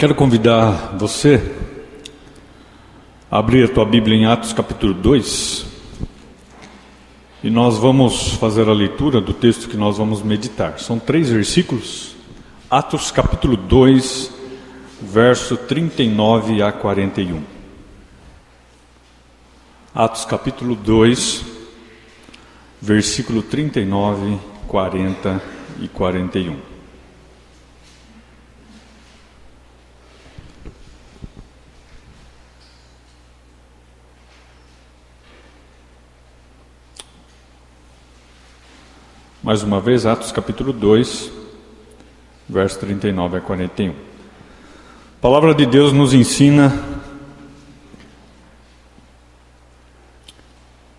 Quero convidar você a abrir a tua Bíblia em Atos capítulo 2 e nós vamos fazer a leitura do texto que nós vamos meditar. São 3 versículos, Atos capítulo 2, verso 39 a 41. Atos capítulo 2, versículo 39, 40 e 41. Mais uma vez, Atos capítulo 2, verso 39 a 41. A palavra de Deus nos ensina: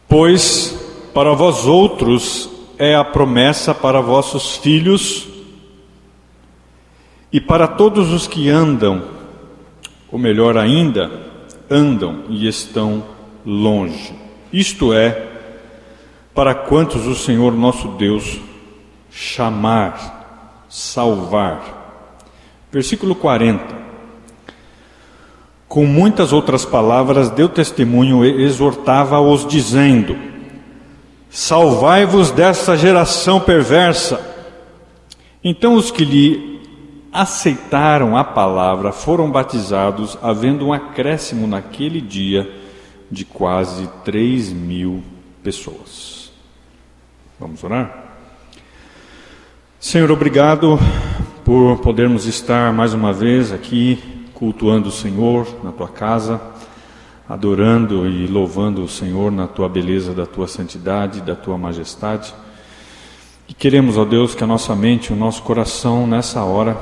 pois para vós outros é a promessa para vossos filhos e para todos os que andam, ou melhor ainda, andam e estão longe. Isto é, para quantos o Senhor nosso Deus chamar, salvar. Versículo 40. Com muitas outras palavras deu testemunho e exortava-os dizendo: salvai-vos desta geração perversa. Então os que lhe aceitaram a palavra foram batizados, havendo um acréscimo naquele dia de quase 3.000 pessoas. Vamos orar? Senhor, obrigado por podermos estar mais uma vez aqui cultuando o Senhor na Tua casa, adorando e louvando o Senhor na Tua beleza, da Tua santidade, da Tua majestade. E queremos, ó Deus, que a nossa mente, o nosso coração nessa hora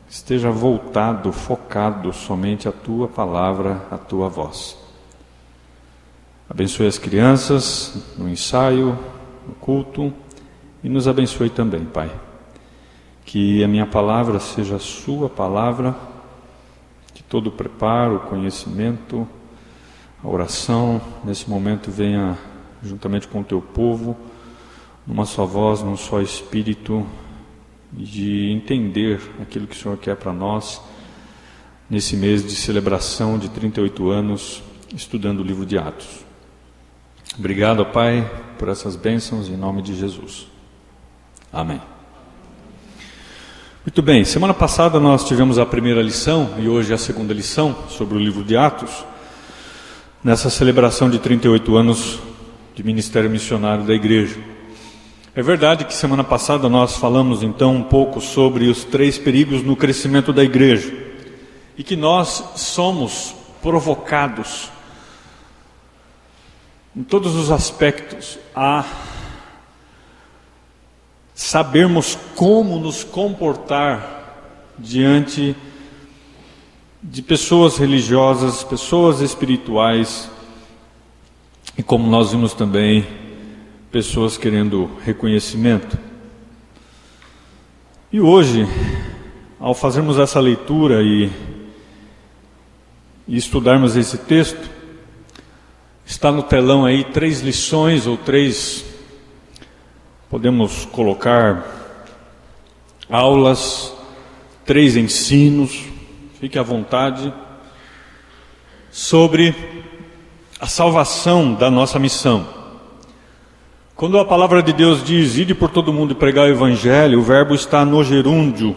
esteja voltado, focado somente à Tua palavra, à Tua voz. Abençoe as crianças no ensaio, no culto, e nos abençoe também, Pai. Que a minha palavra seja a Sua palavra, que todo o preparo, o conhecimento, a oração, nesse momento venha juntamente com o Teu povo, numa só voz, num só espírito, de entender aquilo que o Senhor quer para nós, nesse mês de celebração de 38 anos, estudando o livro de Atos. Obrigado, Pai, por essas bênçãos, em nome de Jesus. Amém. Muito bem, semana passada nós tivemos a primeira lição e hoje a segunda lição sobre o livro de Atos, nessa celebração de 38 anos de ministério missionário da igreja. É verdade que semana passada nós falamos então um pouco sobre os 3 perigos no crescimento da igreja e que nós somos provocados em todos os aspectos a sabermos como nos comportar diante de pessoas religiosas, pessoas espirituais e, como nós vimos também, pessoas querendo reconhecimento. E hoje, ao fazermos essa leitura e estudarmos esse texto, está no telão aí 3 lições ou 3, podemos colocar aulas, 3 ensinos, fique à vontade, sobre a salvação da nossa missão. Quando a palavra de Deus diz: ide por todo mundo e pregar o evangelho, o verbo está no gerúndio,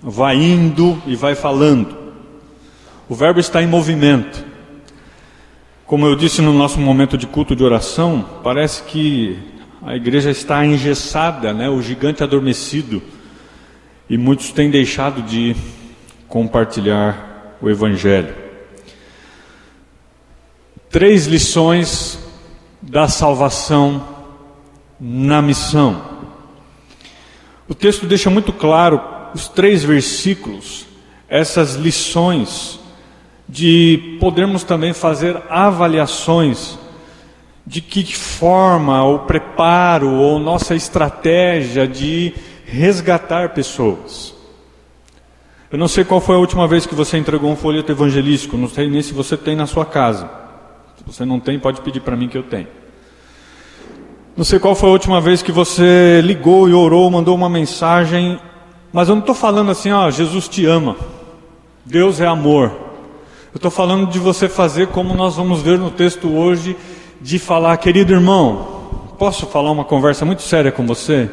vai indo e vai falando. O verbo está em movimento. Como eu disse no nosso momento de culto de oração, parece que a igreja está engessada, né? O gigante adormecido, e muitos têm deixado de compartilhar o evangelho. 3 lições da salvação na missão. O texto deixa muito claro, os 3 versículos, essas lições, de podermos também fazer avaliações de que forma o preparo ou nossa estratégia de resgatar pessoas. Eu não sei qual foi a última vez que você entregou um folheto evangelístico, não sei nem se você tem na sua casa. Se você não tem, pode pedir para mim que eu tenho. Não sei qual foi a última vez que você ligou e orou, mandou uma mensagem, mas eu não estou falando assim, ó, Jesus te ama. Deus é amor. Eu estou falando de você fazer como nós vamos ver no texto hoje, de falar: querido irmão, posso falar uma conversa muito séria com você?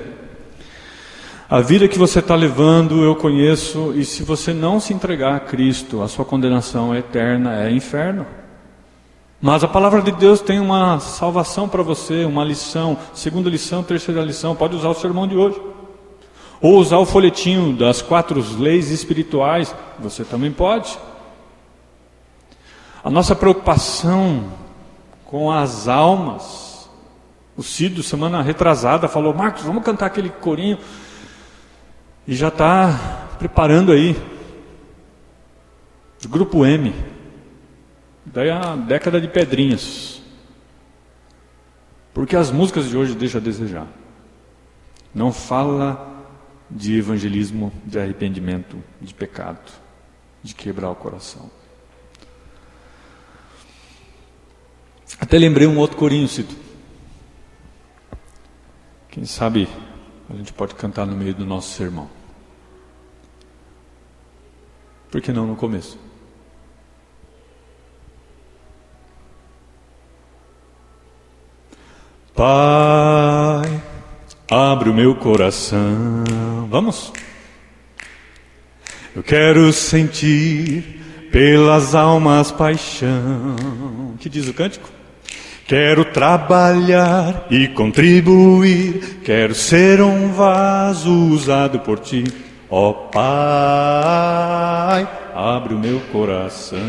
A vida que você está levando eu conheço, e se você não se entregar a Cristo, a sua condenação é eterna, é inferno. Mas a palavra de Deus tem uma salvação para você, uma lição, segunda lição, terceira lição. Pode usar o sermão de hoje, ou usar o folhetinho das 4 leis espirituais, você também pode. A nossa preocupação com as almas, o Cido, semana retrasada, falou: Marcos, vamos cantar aquele corinho, e já está preparando aí, o grupo M, daí a década de pedrinhas, porque as músicas de hoje deixam a desejar, não fala de evangelismo, de arrependimento, de pecado, de quebrar o coração. Até lembrei um outro corinho, Cido. Quem sabe a gente pode cantar no meio do nosso sermão. Por que não no começo? Pai, abre o meu coração. Vamos? Eu quero sentir pelas almas paixão. Que diz o cântico? Quero trabalhar e contribuir, quero ser um vaso usado por ti. Ó Pai, abre o meu coração.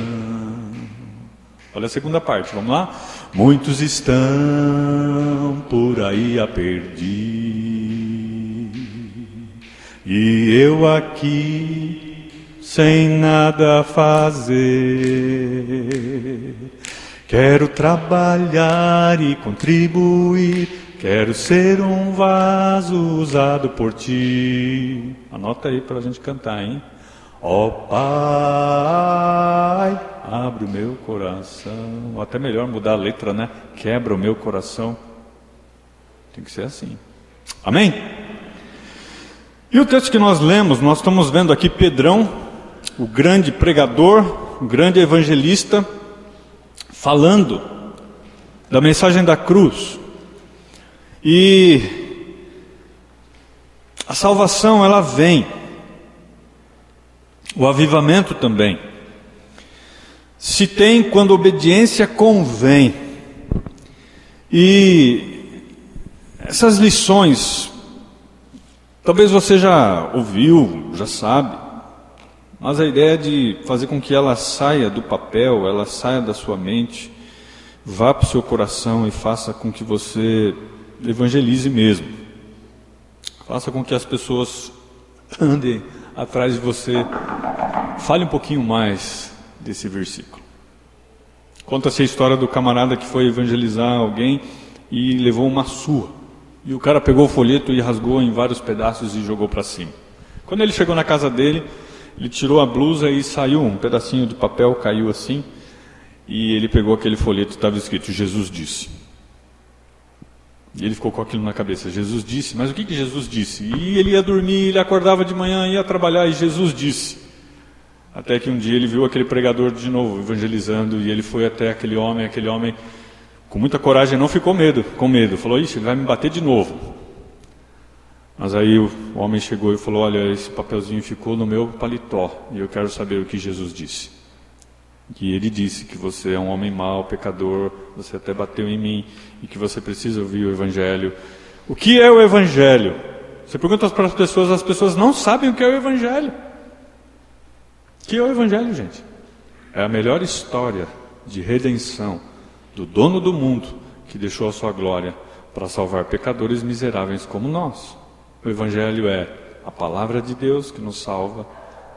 Olha a segunda parte, vamos lá? Muitos estão por aí a perder, e eu aqui sem nada fazer. Quero trabalhar e contribuir, quero ser um vaso usado por ti. Anota aí para a gente cantar, hein? Ó Pai, abre o meu coração. Ou até melhor mudar a letra, né? Quebra o meu coração. Tem que ser assim. Amém? E o texto que nós lemos, nós estamos vendo aqui Pedrão, o grande pregador, o grande evangelista, falando da mensagem da cruz. E a salvação, ela vem, o avivamento também se tem quando a obediência convém. E essas lições talvez você já ouviu, já sabe, mas a ideia de fazer com que ela saia do papel, ela saia da sua mente, vá para o seu coração e faça com que você evangelize mesmo. Faça com que as pessoas andem atrás de você. Fale um pouquinho mais desse versículo. Conta-se a história do camarada que foi evangelizar alguém e levou uma surra. E o cara pegou o folheto e rasgou em vários pedaços e jogou para cima. Quando ele chegou na casa dele, ele tirou a blusa e saiu um pedacinho de papel, caiu assim. E ele pegou aquele folheto e estava escrito: Jesus disse. E ele ficou com aquilo na cabeça: Jesus disse? Mas o que Jesus disse? E ele ia dormir, ele acordava de manhã, ia trabalhar e Jesus disse. Até que um dia ele viu aquele pregador de novo evangelizando, e ele foi até aquele homem com muita coragem não ficou com medo, falou: ixi, ele vai me bater de novo. Mas aí o homem chegou e falou: olha, esse papelzinho ficou no meu paletó e eu quero saber o que Jesus disse. E ele disse que você é um homem mau, pecador, você até bateu em mim e que você precisa ouvir o Evangelho. O que é o Evangelho? Você pergunta para as pessoas não sabem o que é o Evangelho. O que é o Evangelho, gente? É a melhor história de redenção do dono do mundo que deixou a sua glória para salvar pecadores miseráveis como nós. O Evangelho é a palavra de Deus que nos salva,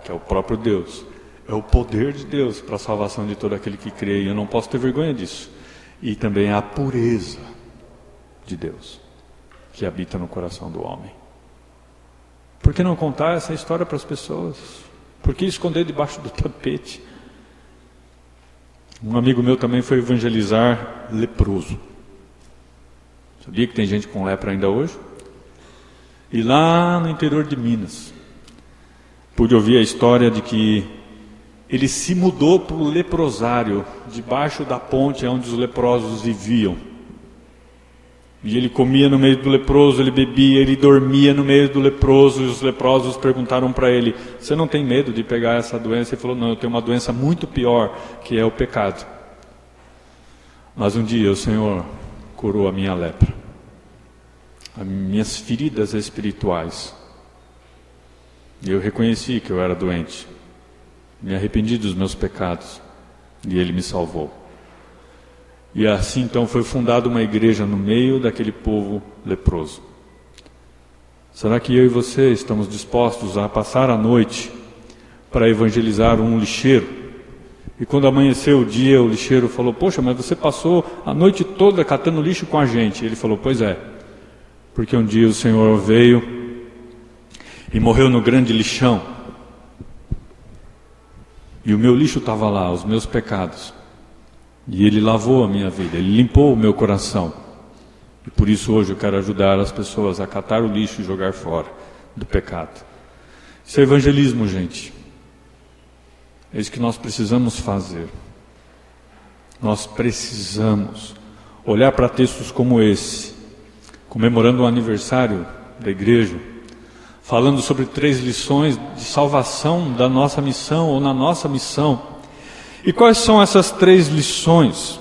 que é o próprio Deus. É o poder de Deus para a salvação de todo aquele que crê, e eu não posso ter vergonha disso. E também a pureza de Deus que habita no coração do homem. Por que não contar essa história para as pessoas? Por que esconder debaixo do tapete? Um amigo meu também foi evangelizar leproso. Sabia que tem gente com lepra ainda hoje? E lá no interior de Minas, pude ouvir a história de que ele se mudou para o leprosário, debaixo da ponte onde os leprosos viviam. E ele comia no meio do leproso, ele bebia, ele dormia no meio do leproso. E os leprosos perguntaram para ele: você não tem medo de pegar essa doença? Ele falou: não, eu tenho uma doença muito pior, que é o pecado. Mas um dia o Senhor curou a minha lepra, as minhas feridas espirituais. E eu reconheci que eu era doente, me arrependi dos meus pecados, e Ele me salvou. E assim então foi fundada uma igreja no meio daquele povo leproso. Será que eu e você estamos dispostos a passar a noite para evangelizar um lixeiro? E quando amanheceu o dia, o lixeiro falou: poxa, mas você passou a noite toda catando lixo com a gente. Ele falou: pois é, porque um dia o Senhor veio e morreu no grande lixão. E o meu lixo estava lá, os meus pecados. E Ele lavou a minha vida, Ele limpou o meu coração. E por isso hoje eu quero ajudar as pessoas a catar o lixo e jogar fora do pecado. Isso é evangelismo, gente. É isso que nós precisamos fazer. Nós precisamos olhar para textos como esse, comemorando o aniversário da igreja, falando sobre 3 lições de salvação da nossa missão ou na nossa missão. E quais são essas 3 lições?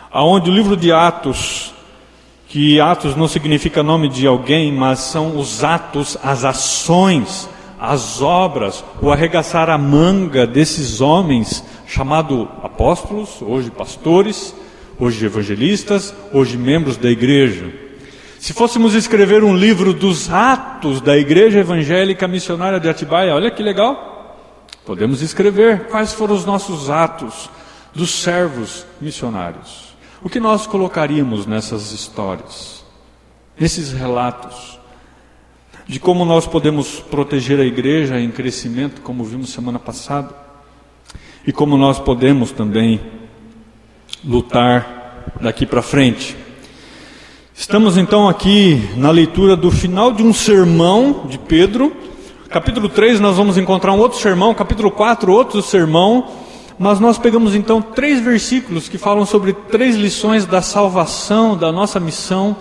Aonde o livro de Atos, que Atos não significa nome de alguém, mas são os atos, as ações, as obras, o arregaçar a manga desses homens, chamado apóstolos, hoje pastores, hoje evangelistas, hoje membros da igreja. Se fôssemos escrever um livro dos atos da Igreja Evangélica Missionária de Atibaia, olha que legal! Podemos escrever quais foram os nossos atos dos servos missionários. O que nós colocaríamos nessas histórias, nesses relatos, de como nós podemos proteger a igreja em crescimento, como vimos semana passada, e como nós podemos também lutar daqui para frente. Estamos então aqui na leitura do final de um sermão de Pedro. Capítulo 3 nós vamos encontrar um outro sermão, capítulo 4 outro sermão, mas nós pegamos então 3 versículos que falam sobre 3 lições da salvação, da nossa missão,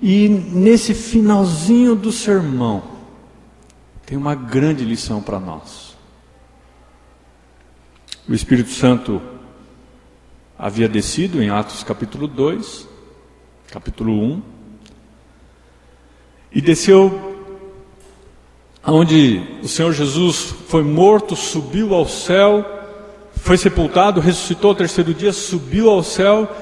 e nesse finalzinho do sermão tem uma grande lição para nós. O Espírito Santo havia descido em Atos capítulo 2, capítulo 1, e desceu onde o Senhor Jesus foi morto, subiu ao céu, foi sepultado, ressuscitou ao 3º dia, subiu ao céu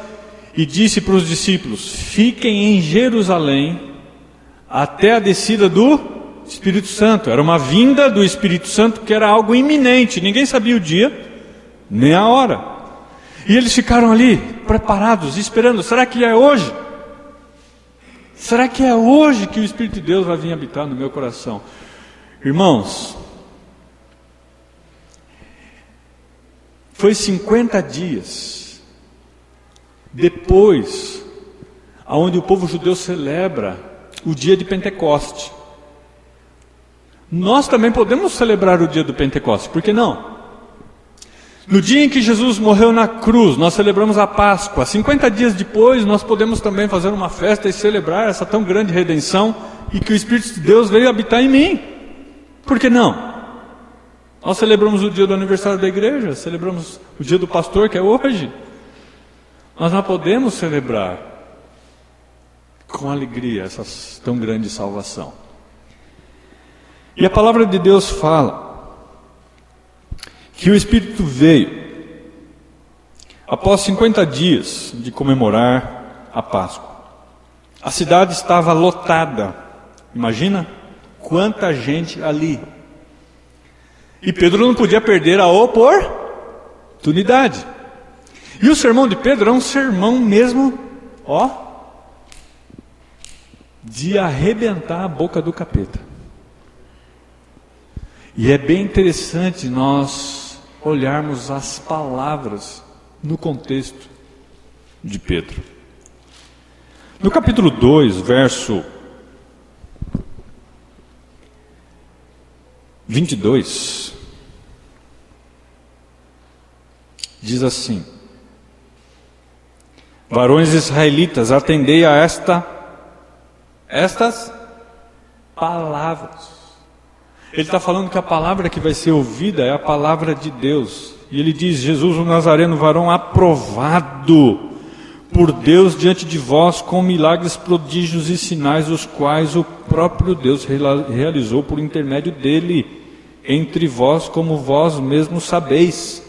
e disse para os discípulos: fiquem em Jerusalém até a descida do Espírito Santo. Era uma vinda do Espírito Santo que era algo iminente, ninguém sabia o dia nem a hora. E eles ficaram ali preparados, esperando: será que é hoje? Será que é hoje que o Espírito de Deus vai vir habitar no meu coração? Irmãos, foi 50 dias depois, aonde o povo judeu celebra o dia de Pentecoste. Nós também podemos celebrar o dia do Pentecoste, por que não? No dia em que Jesus morreu na cruz, nós celebramos a Páscoa. 50 dias depois, nós podemos também fazer uma festa e celebrar essa tão grande redenção e que o Espírito de Deus veio habitar em mim. Por que não? Nós celebramos o dia do aniversário da igreja, celebramos o dia do pastor, que é hoje. Nós não podemos celebrar com alegria essa tão grande salvação. E a palavra de Deus fala que o Espírito veio após 50 dias de comemorar a Páscoa. A cidade estava lotada. Imagina quanta gente ali. E Pedro não podia perder a oportunidade. E o sermão de Pedro é um sermão mesmo, de arrebentar a boca do capeta. E é bem interessante nós olharmos as palavras no contexto de Pedro. No capítulo 2, verso 22, diz assim: varões israelitas, atendei a estas palavras. Ele está falando que a palavra que vai ser ouvida é a palavra de Deus. E ele diz: Jesus o Nazareno, varão aprovado por Deus diante de vós, com milagres, prodígios e sinais, os quais o próprio Deus realizou por intermédio dele, entre vós, como vós mesmos sabeis.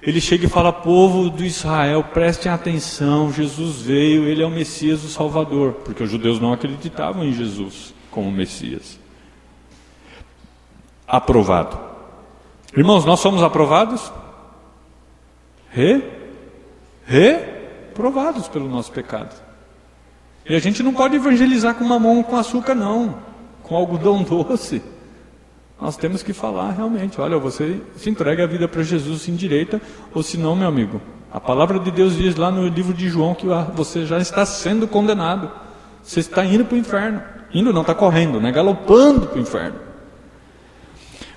Ele chega e fala: povo do Israel, prestem atenção, Jesus veio, ele é o Messias, o Salvador, porque os judeus não acreditavam em Jesus como Messias. Aprovado. Irmãos, nós somos aprovados? Reprovados pelo nosso pecado. E a gente não pode evangelizar com mamão com açúcar, não, com algodão doce. Nós temos que falar realmente: olha, você se entrega a vida para Jesus, se endireita, ou senão, meu amigo, a palavra de Deus diz lá no livro de João que você já está sendo condenado. Você está indo para o inferno. Indo não, está correndo, né? Galopando para o inferno.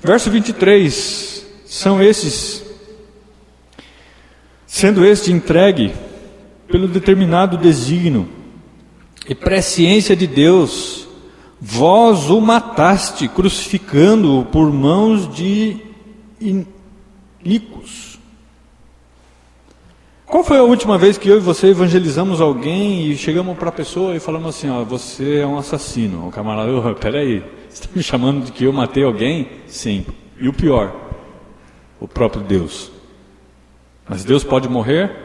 Verso 23, são esses, sendo este entregue pelo determinado desígnio e presciência de Deus, vós o mataste, crucificando-o por mãos de iníquos. Qual foi a última vez que eu e você evangelizamos alguém e chegamos para a pessoa e falamos assim: ó, você é um assassino? O camarada: peraí, você está me chamando de que eu matei alguém? Sim. E o pior, o próprio Deus. Mas Deus pode morrer?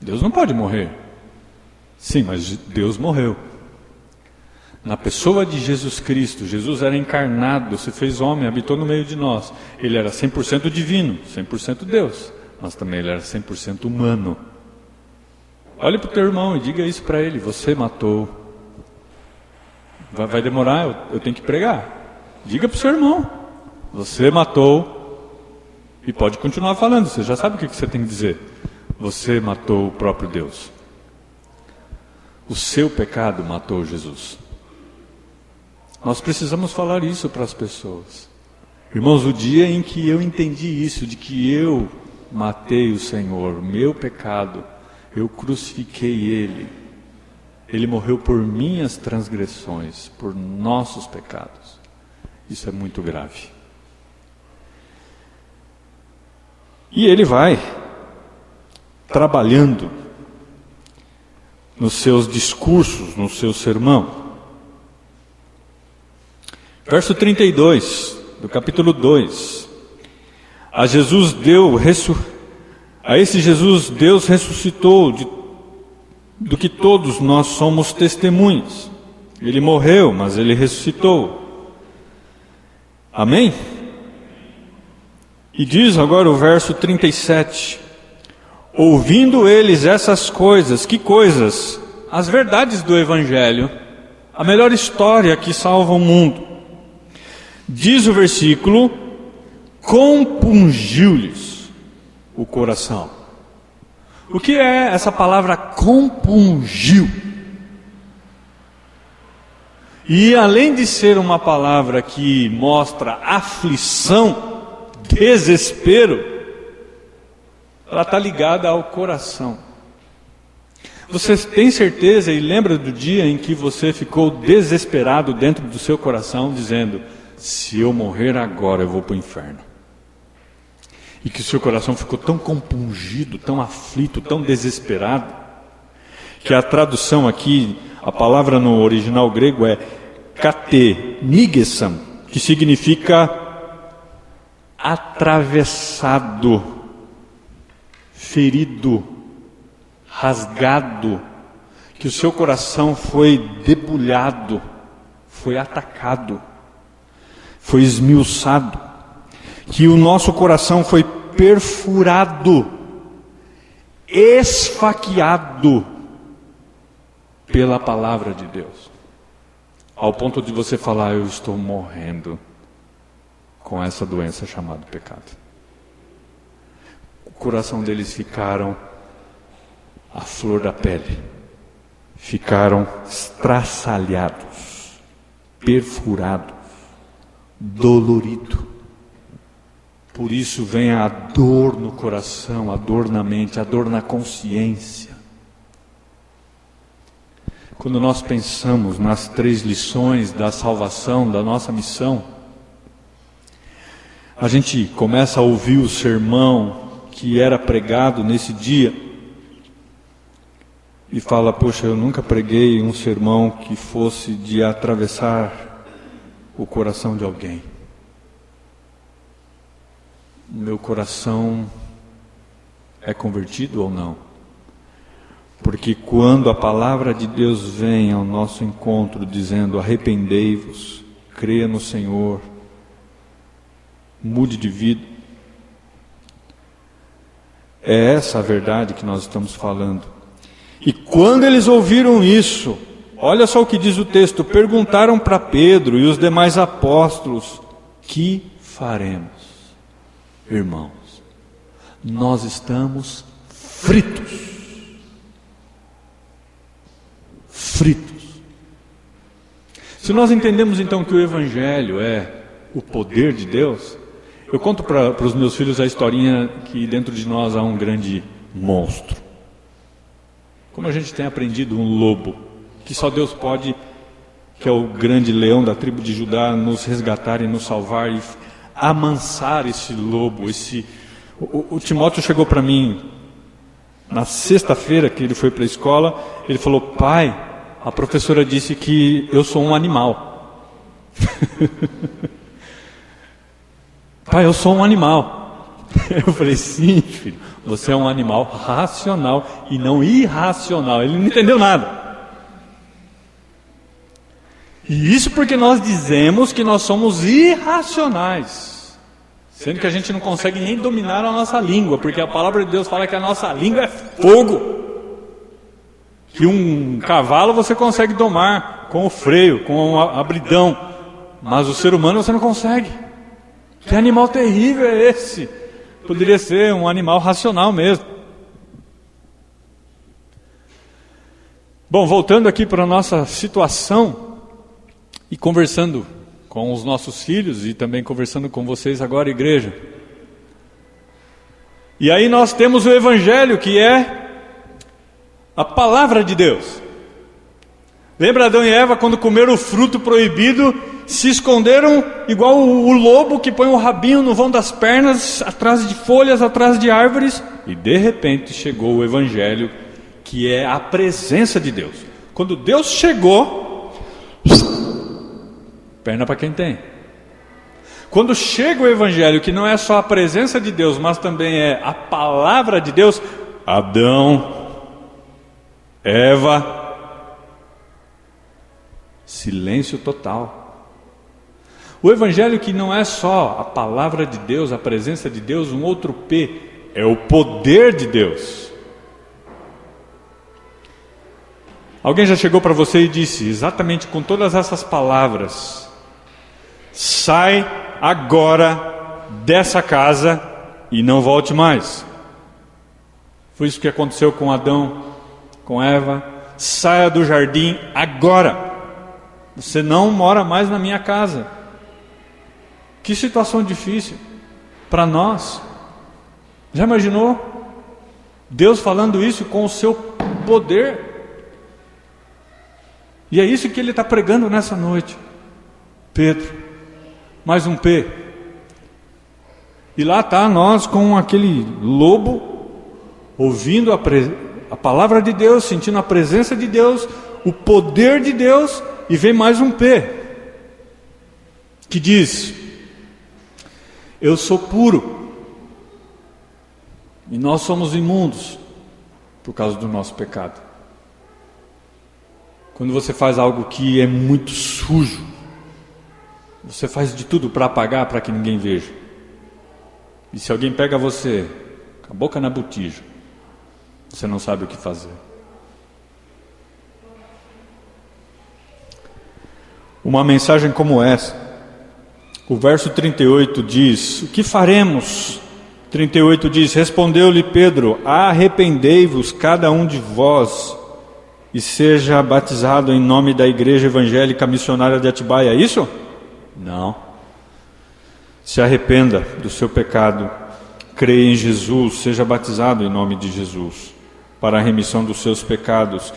Deus não pode morrer. Sim, mas Deus morreu. Na pessoa de Jesus Cristo, Jesus era encarnado, se fez homem, habitou no meio de nós. Ele era 100% divino, 100% Deus, mas também ele era 100% humano. Olhe para o teu irmão e diga isso para ele: você matou. Vai demorar, eu tenho que pregar. Diga para o seu irmão: você matou. E pode continuar falando, você já sabe o que você tem que dizer. Você matou o próprio Deus. O seu pecado matou Jesus. Nós precisamos falar isso para as pessoas. Irmãos, o dia em que eu entendi isso, de que eu matei o Senhor, meu pecado, eu crucifiquei Ele, Ele morreu por minhas transgressões, por nossos pecados. Isso é muito grave. E Ele vai trabalhando nos seus discursos, no seu sermão. Verso 32 do capítulo 2. A esse Jesus Deus ressuscitou, do que todos nós somos testemunhas. Ele morreu, mas Ele ressuscitou. Amém? E diz agora o verso 37. Ouvindo eles essas coisas, que coisas? As verdades do Evangelho, a melhor história que salva o mundo. Diz o versículo: compungiu-lhes o coração. O que é essa palavra compungiu? E além de ser uma palavra que mostra aflição, desespero, ela está ligada ao coração. Você tem certeza e lembra do dia em que você ficou desesperado dentro do seu coração, dizendo: se eu morrer agora eu vou para o inferno? E que o seu coração ficou tão compungido, tão aflito, tão desesperado, que a tradução aqui, a palavra no original grego é katenigesan, que significa atravessado, ferido, rasgado, que o seu coração foi debulhado, foi atacado, foi esmiuçado, que o nosso coração foi perfurado, esfaqueado pela palavra de Deus, ao ponto de você falar: eu estou morrendo com essa doença chamada pecado. O coração deles ficaram à flor da pele, ficaram estraçalhados, perfurados, doloridos Por isso vem a dor no coração, a dor na mente, a dor na consciência. Quando nós pensamos nas 3 lições da salvação, da nossa missão, a gente começa a ouvir o sermão que era pregado nesse dia e fala: poxa, eu nunca preguei um sermão que fosse de atravessar o coração de alguém. Meu coração é convertido ou não? Porque quando a palavra de Deus vem ao nosso encontro dizendo: arrependei-vos, creia no Senhor, mude de vida, é essa a verdade que nós estamos falando. E quando eles ouviram isso, olha só o que diz o texto: perguntaram para Pedro e os demais apóstolos: que faremos? Irmãos, nós estamos fritos. Se nós entendemos então que o Evangelho é o poder de Deus, eu conto para os meus filhos a historinha que dentro de nós há um grande monstro. Como a gente tem aprendido, um lobo, que só Deus pode, que é o grande leão da tribo de Judá, nos resgatar e nos salvar e amansar esse lobo. O Timóteo chegou para mim na sexta-feira que ele foi para a escola. Ele falou: pai, a professora disse que eu sou um animal. Pai, eu sou um animal. Eu falei: sim, filho, você é um animal racional e não irracional. Ele não entendeu nada. E isso porque nós dizemos que nós somos irracionais, sendo que a gente não consegue nem dominar a nossa língua, porque a palavra de Deus fala que a nossa língua é fogo. Que um cavalo você consegue domar com o freio, com a bridão, mas o ser humano você não consegue. Que animal terrível é esse? Poderia ser um animal racional mesmo. Bom, voltando aqui para a nossa situação e conversando com os nossos filhos e também conversando com vocês agora, igreja. E aí nós temos o Evangelho, que é a palavra de Deus. Lembra Adão e Eva quando comeram o fruto proibido, se esconderam igual o lobo que põe o rabinho no vão das pernas, atrás de folhas, atrás de árvores, e de repente chegou o Evangelho, que é a presença de Deus. Quando Deus chegou, perna para quem tem. Quando chega o Evangelho, que não é só a presença de Deus, mas também é a palavra de Deus, Adão, Eva, silêncio total. O Evangelho, que não é só a palavra de Deus, a presença de Deus, um outro P, é o poder de Deus. Alguém já chegou para você e disse, exatamente com todas essas palavras: sai agora dessa casa e não volte mais. Foi isso que aconteceu com Adão, com Eva. Saia do jardim agora. Você não mora mais na minha casa. Que situação difícil para nós. Já imaginou? Deus falando isso com o seu poder. E é isso que ele está pregando nessa noite. Pedro, mais um P. E lá está nós com aquele lobo, ouvindo a palavra de Deus, sentindo a presença de Deus, o poder de Deus, e vem mais um P, que diz: eu sou puro, e nós somos imundos, por causa do nosso pecado. Quando você faz algo que é muito sujo, você faz de tudo para apagar, para que ninguém veja. E se alguém pega você com a boca na botija, você não sabe o que fazer. Uma mensagem como essa, o verso 38 diz: o que faremos? 38 diz: respondeu-lhe Pedro: arrependei-vos cada um de vós e seja batizado em nome da Igreja Evangélica Missionária de Atibaia. É isso? Não. se arrependa do seu pecado, creia em Jesus, seja batizado em nome de Jesus, para a remissão dos seus pecados,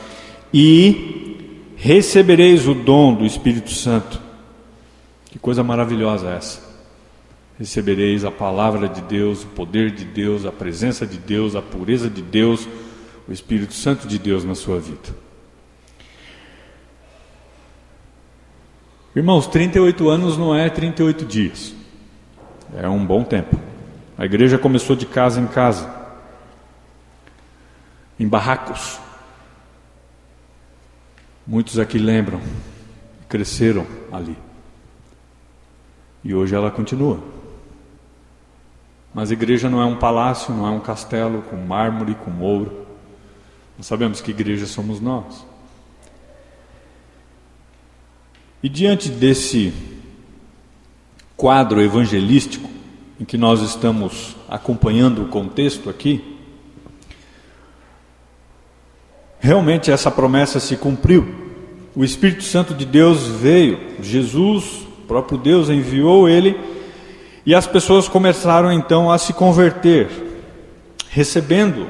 e recebereis o dom do Espírito Santo. Que coisa maravilhosa essa! Recebereis a palavra de Deus, o poder de Deus, a presença de Deus, a pureza de Deus, o Espírito Santo de Deus na sua vida. Irmãos, 38 anos não é 38 dias. É um bom tempo. A igreja começou de casa em casa, em barracos. Muitos aqui lembram, cresceram ali. E hoje ela continua. Mas a igreja não é um palácio, não é um castelo com mármore, com ouro. Nós sabemos que igreja somos nós. E diante desse quadro evangelístico, em que nós estamos acompanhando o contexto aqui, realmente essa promessa se cumpriu. O Espírito Santo de Deus veio, Jesus, o próprio Deus enviou ele, e as pessoas começaram então a se converter, recebendo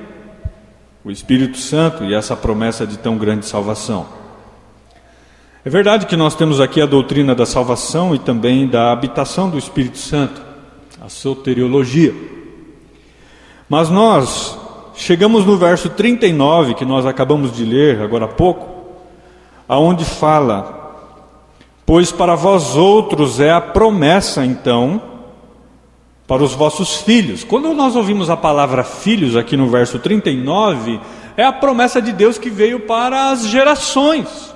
o Espírito Santo e essa promessa de tão grande salvação. É verdade que nós temos aqui a doutrina da salvação e também da habitação do Espírito Santo, a soteriologia. Mas nós chegamos no verso 39, que nós acabamos de ler agora há pouco, aonde fala: pois para vós outros é a promessa, então, para os vossos filhos. Quando nós ouvimos a palavra filhos aqui no verso 39, é a promessa de Deus que veio para as gerações.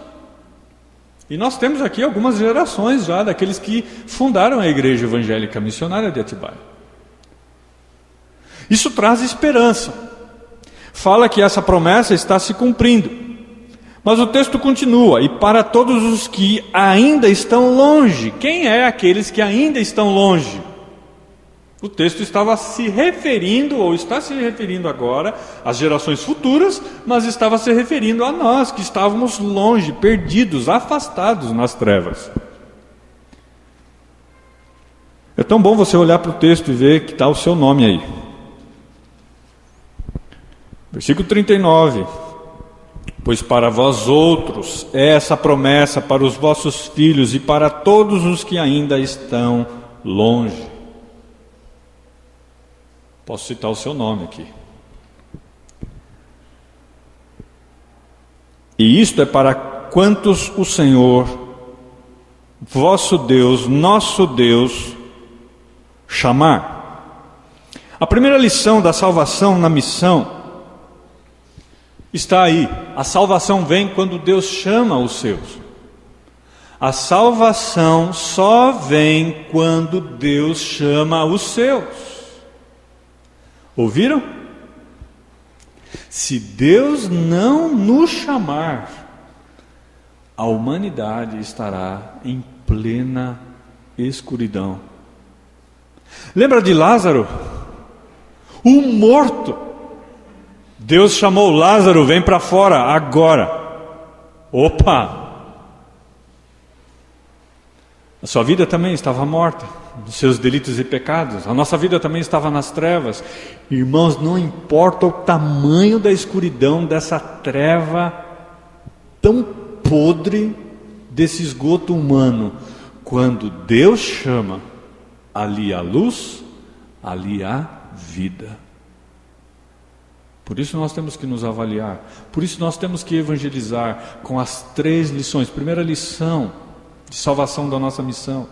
E nós temos aqui algumas gerações já daqueles que fundaram a Igreja Evangélica Missionária de Atibaia. Isso traz esperança. Fala que essa promessa está se cumprindo. Mas o texto continua: e para todos os que ainda estão longe. Quem é aqueles que ainda estão longe? O texto estava se referindo, ou está se referindo agora, às gerações futuras, mas estava se referindo a nós, que estávamos longe, perdidos, afastados nas trevas. É tão bom você olhar para o texto e ver que está o seu nome aí. Versículo 39. Pois para vós outros é essa promessa, para os vossos filhos e para todos os que ainda estão longe. Posso citar o seu nome aqui. E isto é para quantos o Senhor, vosso Deus, nosso Deus, chamar. A primeira lição da salvação na missão está aí. A salvação vem quando Deus chama os seus. A salvação só vem quando Deus chama os seus. Ouviram? Se Deus não nos chamar, a humanidade estará em plena escuridão. Lembra de Lázaro? O morto. Deus chamou Lázaro, vem para fora agora. Opa! A sua vida também estava morta, nos seus delitos e pecados. A nossa vida também estava nas trevas. Irmãos, não importa o tamanho da escuridão dessa treva tão podre, desse esgoto humano. Quando Deus chama, ali há luz, ali há vida. Por isso nós temos que nos avaliar. Por isso nós temos que evangelizar com as 3 lições. Primeira lição de salvação da nossa missão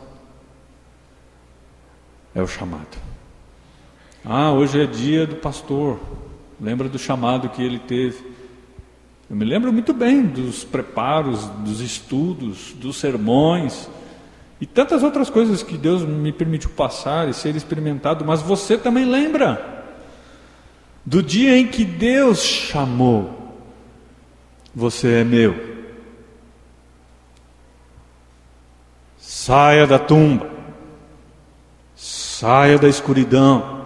é o chamado. Hoje é dia do pastor. Lembra do chamado que ele teve? Eu me lembro muito bem dos preparos, dos estudos, dos sermões e tantas outras coisas que Deus me permitiu passar e ser experimentado. Mas você também lembra do dia em que Deus chamou: você é meu. Saia da tumba, saia da escuridão.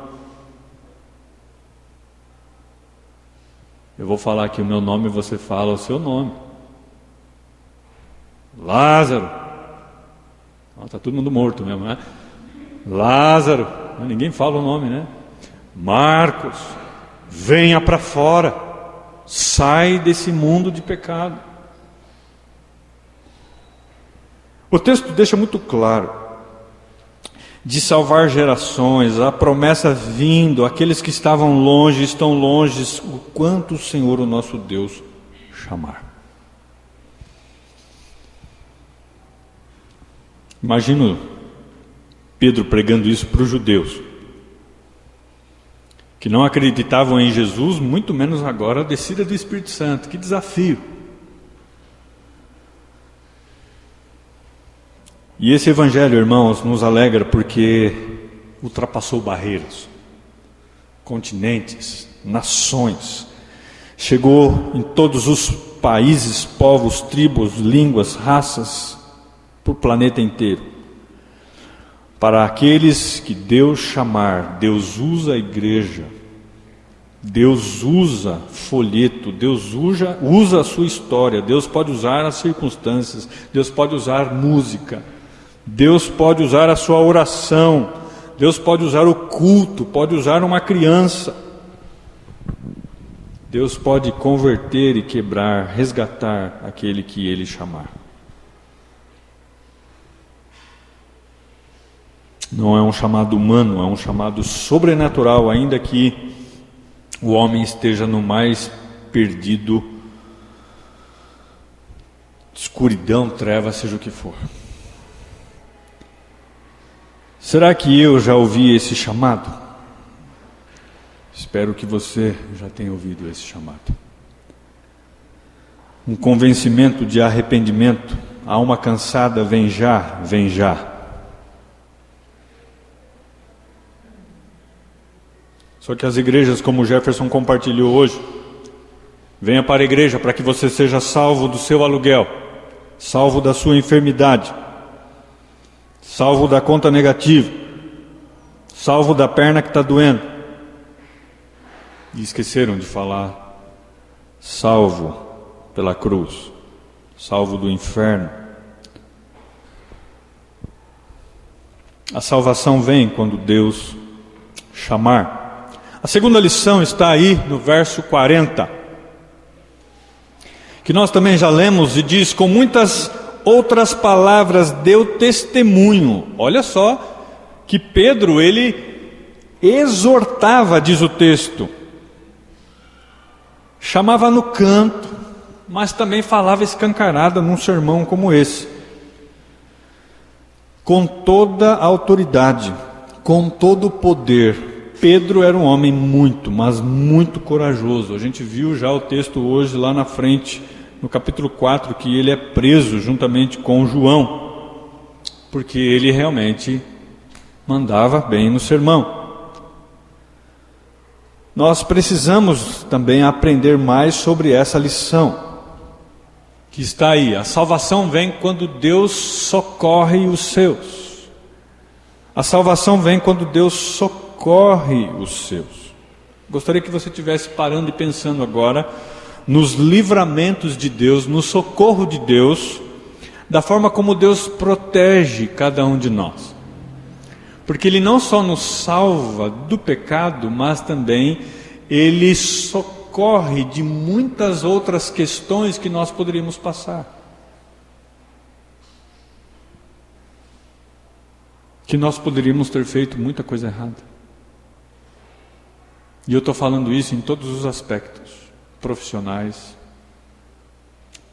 Eu vou falar aqui o meu nome e você fala o seu nome. Lázaro. Está todo mundo morto mesmo, né? Lázaro, ninguém fala o nome, né? Marcos, venha para fora, sai desse mundo de pecado. O texto deixa muito claro de salvar gerações, a promessa vindo, aqueles que estavam longe, estão longe, o quanto o Senhor, o nosso Deus, chamar. Imagino Pedro pregando isso para os judeus, que não acreditavam em Jesus, muito menos agora a descida do Espírito Santo. Que desafio! E esse evangelho, irmãos, nos alegra porque ultrapassou barreiras, continentes, nações, chegou em todos os países, povos, tribos, línguas, raças, para o planeta inteiro. Para aqueles que Deus chamar, Deus usa a igreja, Deus usa folheto, Deus usa a sua história, Deus pode usar as circunstâncias, Deus pode usar música, Deus pode usar a sua oração, Deus pode usar o culto, pode usar uma criança. Deus pode converter e quebrar, resgatar aquele que Ele chamar. Não é um chamado humano, é um chamado sobrenatural, ainda que o homem esteja no mais perdido, escuridão, treva, seja o que for. Será que eu já ouvi esse chamado? Espero que você já tenha ouvido esse chamado. Um convencimento de arrependimento, a alma cansada, vem já, vem já. Só que as igrejas, como o Jefferson compartilhou hoje, venha para a igreja para que você seja salvo do seu aluguel, salvo da sua enfermidade, salvo da conta negativa, salvo da perna que está doendo. E esqueceram de falar, salvo pela cruz, salvo do inferno. A salvação vem quando Deus chamar. A segunda lição está aí no verso 40, que nós também já lemos, e diz: com muitas outras palavras deu testemunho. Olha só que Pedro, ele exortava, diz o texto, chamava no canto, mas também falava escancarada num sermão como esse, com toda a autoridade, com todo o poder. Pedro era um homem muito, mas muito corajoso. A gente viu já o texto hoje lá na frente, no capítulo 4, que ele é preso juntamente com João, porque ele realmente mandava bem no sermão. Nós precisamos também aprender mais sobre essa lição, que está aí. A salvação vem quando Deus socorre os seus. A salvação vem quando Deus socorre os seus. Gostaria que você estivesse parando e pensando agora nos livramentos de Deus, no socorro de Deus, da forma como Deus protege cada um de nós. Porque Ele não só nos salva do pecado, mas também Ele socorre de muitas outras questões que nós poderíamos passar. Que nós poderíamos ter feito muita coisa errada. E eu estou falando isso em todos os aspectos, profissionais,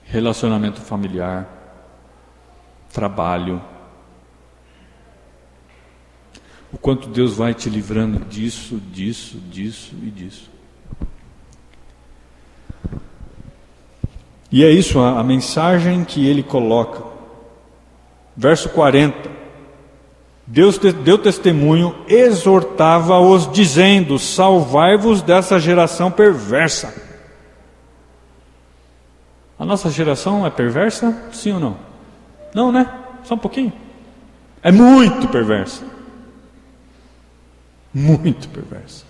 relacionamento familiar, trabalho. O quanto Deus vai te livrando disso e disso. E é isso, a mensagem que ele coloca. Verso 40. Deus deu testemunho, exortava-os, dizendo: salvai-vos dessa geração perversa. A nossa geração é perversa? Sim ou não? Não, né? Só um pouquinho. É muito perversa. Muito perversa.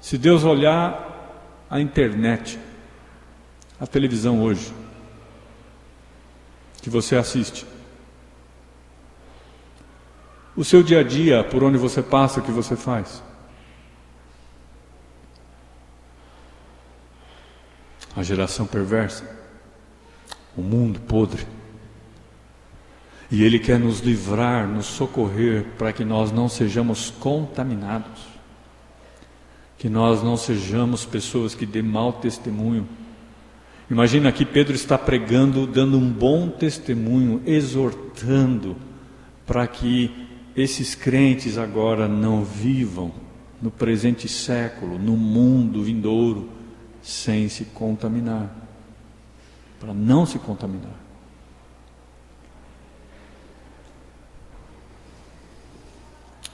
Se Deus olhar a internet, a televisão hoje, que você assiste, O seu dia a dia, por onde você passa, o que você faz? A geração perversa, o mundo podre. E Ele quer nos livrar, nos socorrer, para que nós não sejamos contaminados. Que nós não sejamos pessoas que dêem mau testemunho. Imagina que Pedro está pregando, dando um bom testemunho, exortando, para que esses crentes agora não vivam no presente século, no mundo vindouro, sem se contaminar. Para não se contaminar.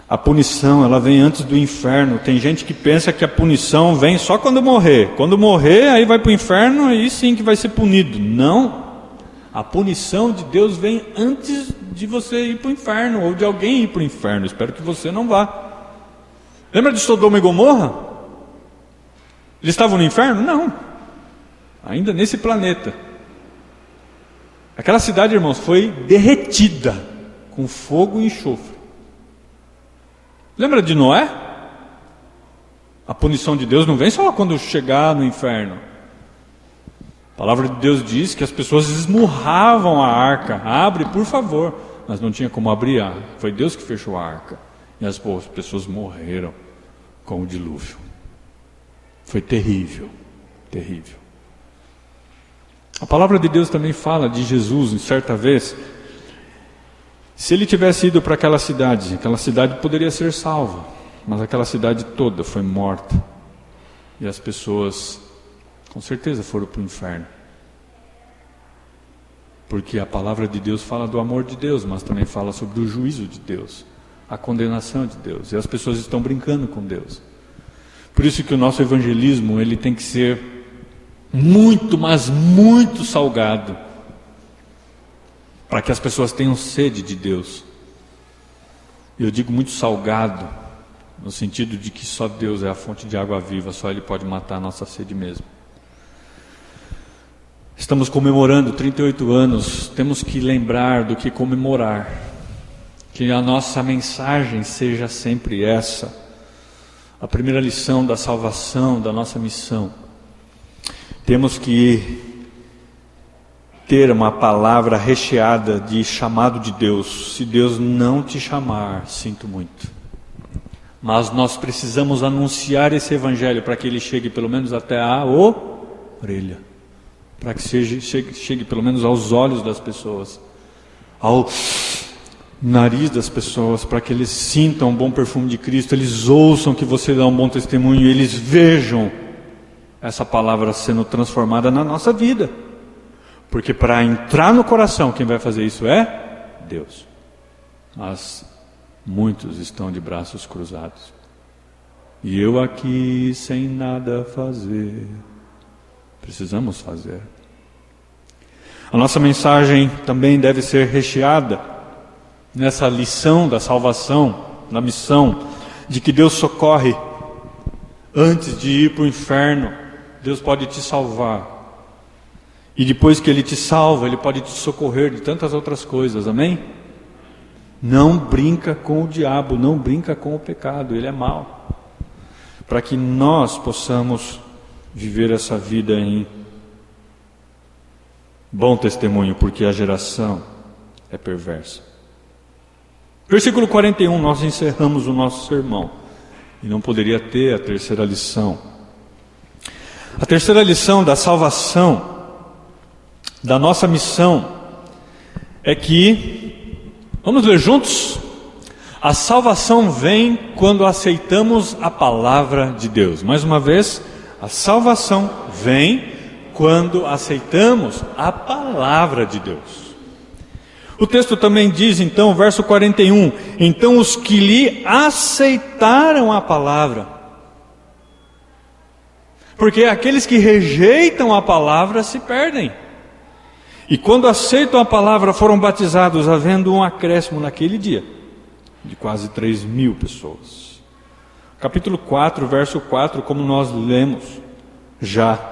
A punição, ela vem antes do inferno. Tem gente que pensa que a punição vem só quando morrer. Quando morrer, aí vai para o inferno, aí sim que vai ser punido. Não. A punição de Deus vem antes de você ir para o inferno, ou de alguém ir para o inferno. Espero que você não vá. Lembra de Sodoma e Gomorra? Eles estavam no inferno? Não. Ainda nesse planeta. Aquela cidade, irmãos, foi derretida com fogo e enxofre. Lembra de Noé? A punição de Deus não vem só quando chegar no inferno. A palavra de Deus diz que as pessoas esmurravam a arca. Abre, por favor. Mas não tinha como abrir. Foi Deus que fechou a arca. E as pessoas morreram com o dilúvio. Foi terrível. Terrível. A palavra de Deus também fala de Jesus, em certa vez. Se ele tivesse ido para aquela cidade poderia ser salva, mas aquela cidade toda foi morta. E as pessoas, com certeza, foram para o inferno. Porque a palavra de Deus fala do amor de Deus, mas também fala sobre o juízo de Deus, a condenação de Deus. E as pessoas estão brincando com Deus. Por isso que o nosso evangelismo, ele tem que ser muito, mas muito salgado, para que as pessoas tenham sede de Deus. Eu digo muito salgado, no sentido de que só Deus é a fonte de água viva, só Ele pode matar a nossa sede mesmo. Estamos comemorando 38 anos, temos que lembrar do que comemorar, que a nossa mensagem seja sempre essa, a primeira lição da salvação, da nossa missão. Temos que ter uma palavra recheada de chamado de Deus. Se Deus não te chamar, sinto muito. Mas nós precisamos anunciar esse evangelho para que ele chegue pelo menos até a orelha. Para que chegue pelo menos aos olhos das pessoas, ao nariz das pessoas, para que eles sintam o bom perfume de Cristo, eles ouçam que você dá um bom testemunho, eles vejam essa palavra sendo transformada na nossa vida. Porque para entrar no coração, quem vai fazer isso é Deus. Mas muitos estão de braços cruzados. E eu aqui sem nada fazer. Precisamos fazer. A nossa mensagem também deve ser recheada nessa lição da salvação, na missão de que Deus socorre. Antes de ir para o inferno, Deus pode te salvar. E depois que Ele te salva, Ele pode te socorrer de tantas outras coisas, amém? Não brinca com o diabo, não brinca com o pecado, ele é mau. Para que nós possamos viver essa vida em bom testemunho, porque a geração é perversa. Versículo 41, nós encerramos o nosso sermão. E não poderia ter a terceira lição. A terceira lição da salvação, da nossa missão, é que, vamos ler juntos? A salvação vem quando aceitamos a palavra de Deus. Mais uma vez, a salvação vem quando aceitamos a palavra de Deus. O texto também diz, então, verso 41, então os que lhe aceitaram a palavra. Porque aqueles que rejeitam a palavra se perdem. E quando aceitam a palavra foram batizados, havendo um acréscimo naquele dia, de quase 3.000 pessoas. Capítulo 4, verso 4, como nós lemos já.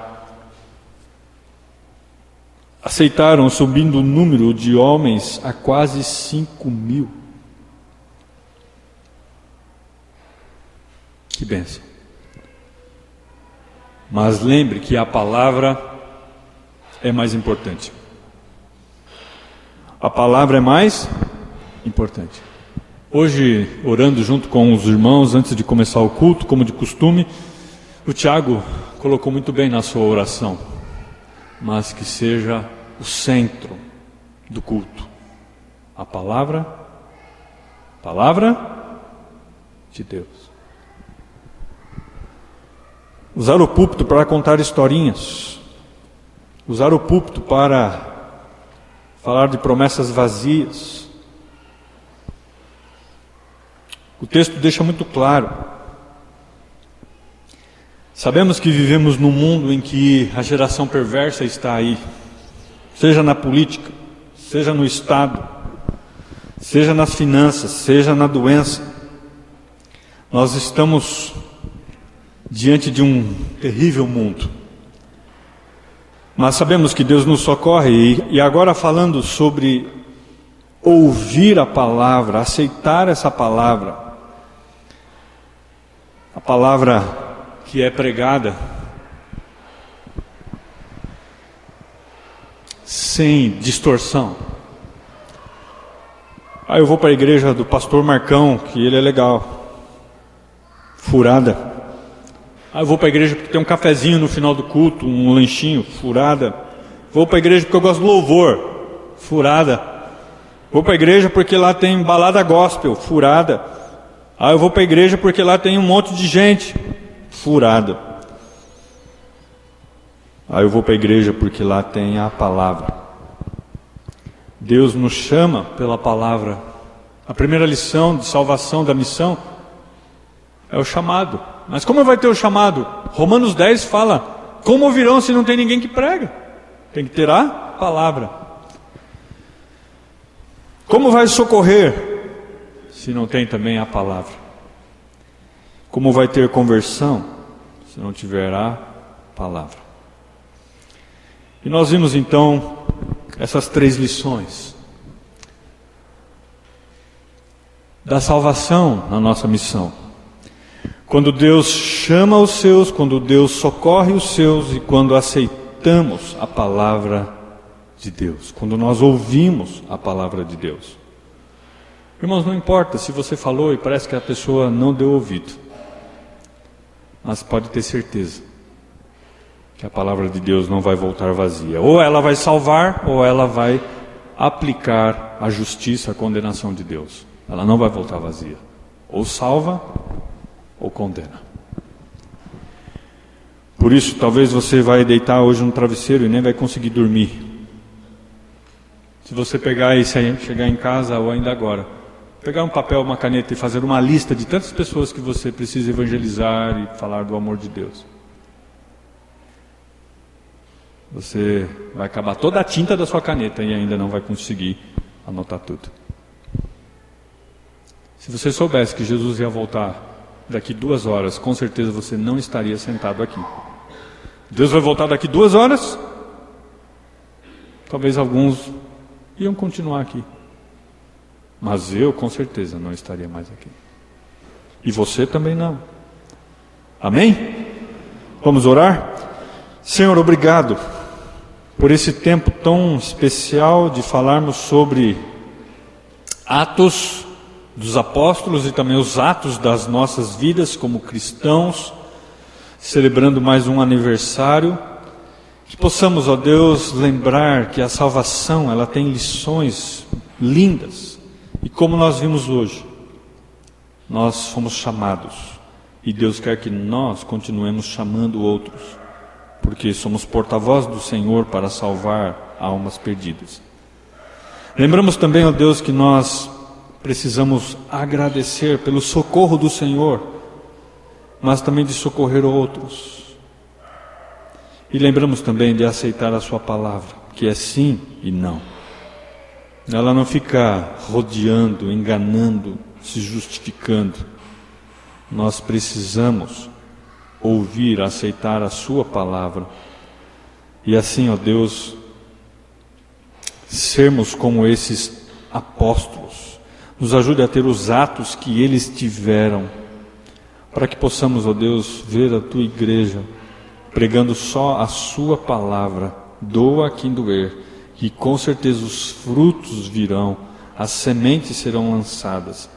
Aceitaram, subindo o número de homens a quase 5.000. Que bênção. Mas lembre que a palavra é mais importante. A palavra é mais importante. Hoje, orando junto com os irmãos, antes de começar o culto, como de costume, o Tiago colocou muito bem na sua oração, mas que seja o centro do culto. A palavra de Deus. Usar o púlpito para contar historinhas. Usar o púlpito para falar de promessas vazias. O texto deixa muito claro. Sabemos que vivemos num mundo em que a geração perversa está aí, seja na política, seja no Estado, seja nas finanças, seja na doença. Nós estamos diante de um terrível mundo. Mas sabemos que Deus nos socorre, e agora falando sobre ouvir a palavra, aceitar essa palavra, a palavra que é pregada sem distorção. Eu vou para a igreja do pastor Marcão, que ele é legal, furada. Eu vou para a igreja porque tem um cafezinho no final do culto, um lanchinho, furada. Vou para a igreja porque eu gosto do louvor, furada. Vou para a igreja porque lá tem balada gospel, furada. Eu vou para a igreja porque lá tem um monte de gente, furada. Eu vou para a igreja porque lá tem a palavra. Deus nos chama pela palavra. A primeira lição de salvação da missão é o chamado. Mas como vai ter o chamado? Romanos 10 fala: como ouvirão se não tem ninguém que prega? Tem que ter a palavra. Como vai socorrer se não tem também a palavra? Como vai ter conversão se não tiver a palavra? E nós vimos então essas 3 lições da salvação na nossa missão. Quando Deus chama os seus, quando Deus socorre os seus e quando aceitamos a palavra de Deus, quando nós ouvimos a palavra de Deus. Irmãos, não importa se você falou e parece que a pessoa não deu ouvido, mas pode ter certeza que a palavra de Deus não vai voltar vazia. Ou ela vai salvar, ou ela vai aplicar a justiça, a condenação de Deus. Ela não vai voltar vazia. Ou salva, ou condena. Por isso, talvez você vai deitar hoje no travesseiro e nem vai conseguir dormir. Se você pegar e chegar em casa, ou ainda agora, pegar um papel, uma caneta e fazer uma lista de tantas pessoas que você precisa evangelizar e falar do amor de Deus, você vai acabar toda a tinta da sua caneta e ainda não vai conseguir anotar tudo. Se você soubesse que Jesus ia voltar daqui 2 horas, com certeza você não estaria sentado aqui. Deus vai voltar daqui 2 horas? Talvez alguns iam continuar aqui, mas eu com certeza não estaria mais aqui. E você também não. Amém? Vamos orar? Senhor, obrigado por esse tempo tão especial de falarmos sobre Atos dos Apóstolos e também os atos das nossas vidas como cristãos, celebrando mais um aniversário. Que possamos, ó Deus, lembrar que a salvação, ela tem lições lindas. E como nós vimos hoje, nós fomos chamados. E Deus quer que nós continuemos chamando outros, porque somos porta-voz do Senhor para salvar almas perdidas. Lembramos também, ó Deus, que nós precisamos agradecer pelo socorro do Senhor, mas também de socorrer outros. E lembramos também de aceitar a sua palavra, que é sim e não. Ela não fica rodeando, enganando, se justificando. Nós precisamos ouvir, aceitar a sua palavra. E assim, ó Deus, sermos como esses apóstolos. Nos ajude a ter os atos que eles tiveram. para que possamos, ó Deus, ver a Tua igreja pregando só a Sua palavra, doa a quem doer, e com certeza os frutos virão, as sementes serão lançadas.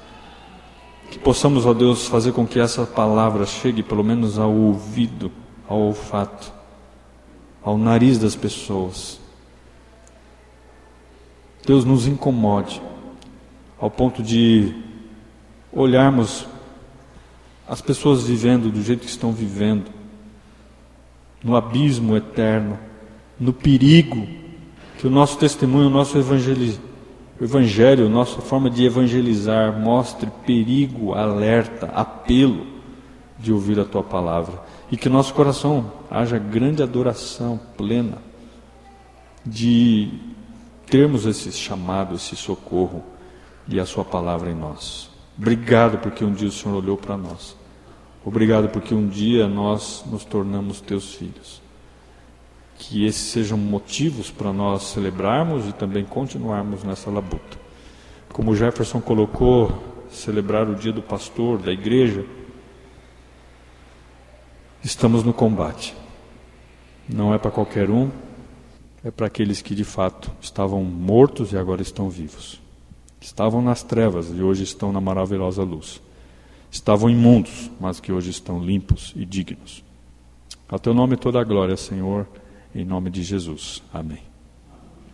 Que possamos, ó Deus, fazer com que essa palavra chegue pelo menos ao ouvido, ao olfato, ao nariz das pessoas. Deus, nos incomode ao ponto de olharmos as pessoas vivendo do jeito que estão vivendo, no abismo eterno, no perigo que o nosso testemunho, o nosso evangelho, nossa forma de evangelizar mostre perigo, alerta, apelo de ouvir a Tua palavra, e que nosso coração haja grande adoração plena de termos esse chamado, esse socorro e a Sua palavra em nós. Obrigado porque um dia o Senhor olhou para nós. Obrigado porque um dia nós nos tornamos Teus filhos. Que esses sejam motivos para nós celebrarmos e também continuarmos nessa labuta. Como o Jefferson colocou, celebrar o dia do pastor, da igreja, estamos no combate. Não é para qualquer um, é para aqueles que de fato estavam mortos e agora estão vivos. Estavam nas trevas e hoje estão na maravilhosa luz. Estavam imundos, mas que hoje estão limpos e dignos. Ao Teu nome toda a glória, Senhor, em nome de Jesus. Amém.